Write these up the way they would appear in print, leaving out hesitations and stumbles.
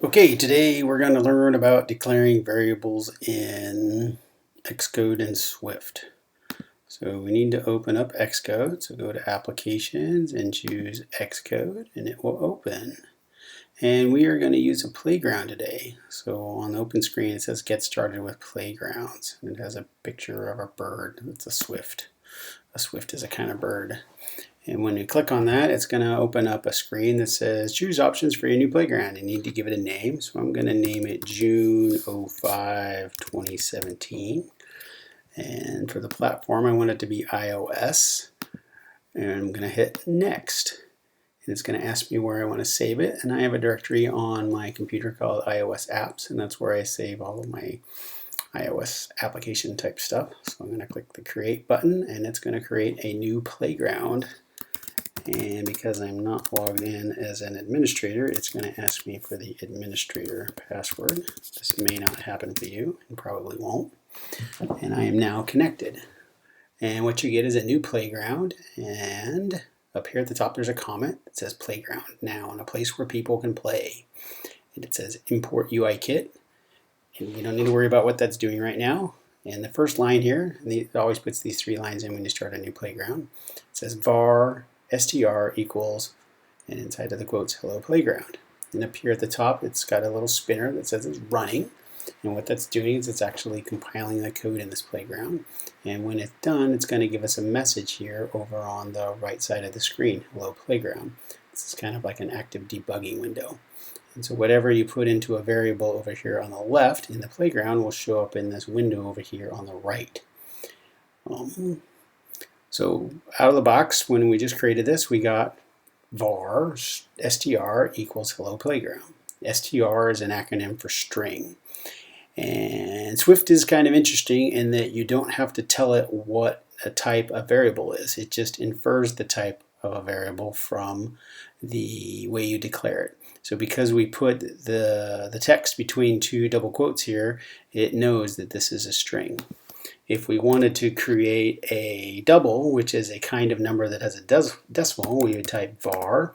Okay, today we're going to learn about declaring variables in Xcode and Swift. So we need to open up Xcode. So go to Applications and choose Xcode and it will open. And we are going to use a playground today. So on the open screen it says Get Started with Playgrounds. And it has a picture of a bird. It's a swift. A swift is a kind of bird. And when you click on that, it's going to open up a screen that says choose options for your new playground. You need to give it a name. So I'm going to name it June 05, 2017. And for the platform, I want it to be iOS. And I'm going to hit next. And it's going to ask me where I want to save it. And I have a directory on my computer called iOS apps. And that's where I save all of my iOS application type stuff. So I'm going to click the create button and it's going to create a new playground. And because I'm not logged in as an administrator, it's going to ask me for the administrator password. This may not happen for you, and probably won't. And I am now connected. And what you get is a new playground. And up here at the top, there's a comment that says playground now, and a place where people can play. And it says import UI kit. And you don't need to worry about what that's doing right now. And the first line here, and it always puts these three lines in when you start a new playground. It says var str equals, and inside of the quotes, hello playground. And up here at the top, it's got a little spinner that says it's running. And what that's doing is it's actually compiling the code in this playground. And when it's done, it's going to give us a message here over on the right side of the screen, hello playground. This is kind of like an active debugging window. And so whatever you put into a variable over here on the left in the playground will show up in this window over here on the right. So out of the box, when we just created this, we got var str equals hello playground. str is an acronym for string. And Swift is kind of interesting in that you don't have to tell it what a type of variable is. It just infers the type of a variable from the way you declare it. So because we put the text between two double quotes here, it knows that this is a string. If we wanted to create a double, which is a kind of number that has a decimal, we would type var,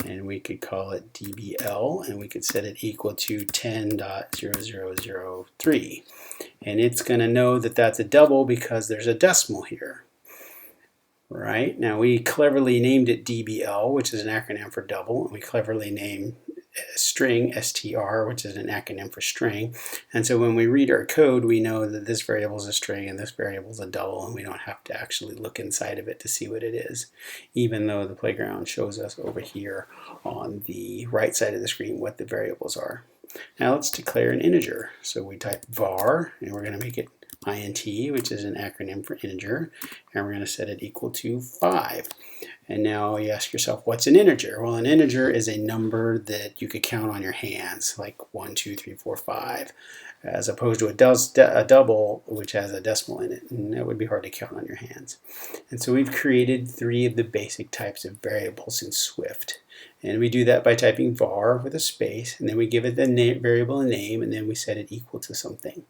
and we could call it dbl, and we could set it equal to 10.0003. And it's going to know that that's a double because there's a decimal here. Right? Now we cleverly named it dbl, which is an acronym for double, and we cleverly named string str, which is an acronym for string. And so when we read our code, we know that this variable is a string and this variable is a double, and we don't have to actually look inside of it to see what it is, even though the playground shows us over here on the right side of the screen what the variables are. Now let's declare an integer. So we type var, and we're going to make it int, which is an acronym for integer, and we're going to set it equal to 5. And now you ask yourself, what's an integer? Well, an integer is a number that you could count on your hands, like 1, 2, 3, 4, 5, as opposed to a double, which has a decimal in it, and that would be hard to count on your hands. And so we've created 3 of the basic types of variables in Swift. And we do that by typing var with a space, and then we give it the variable a name, and then we set it equal to something.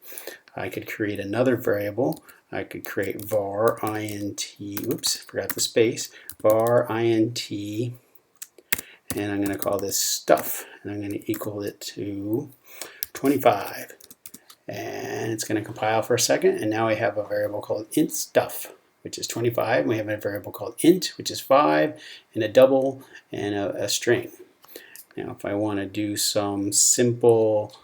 I could create another variable. I could create var int, oops, forgot the space, var int, and I'm going to call this stuff, and I'm going to equal it to 25. And it's going to compile for a second, and now we have a variable called int stuff, which is 25, and we have a variable called int, which is 5, and a double, and a string. Now if I want to do some simple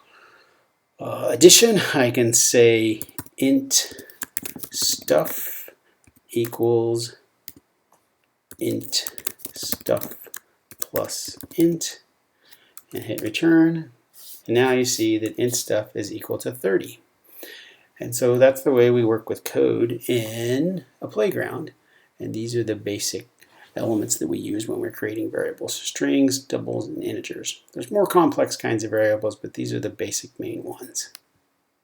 addition, I can say int stuff equals int stuff plus int, and hit return. And now you see that int stuff is equal to 30. And so that's the way we work with code in a playground. And these are the basic elements that we use when we're creating variables: strings, doubles, and integers. There's more complex kinds of variables, but these are the basic main ones.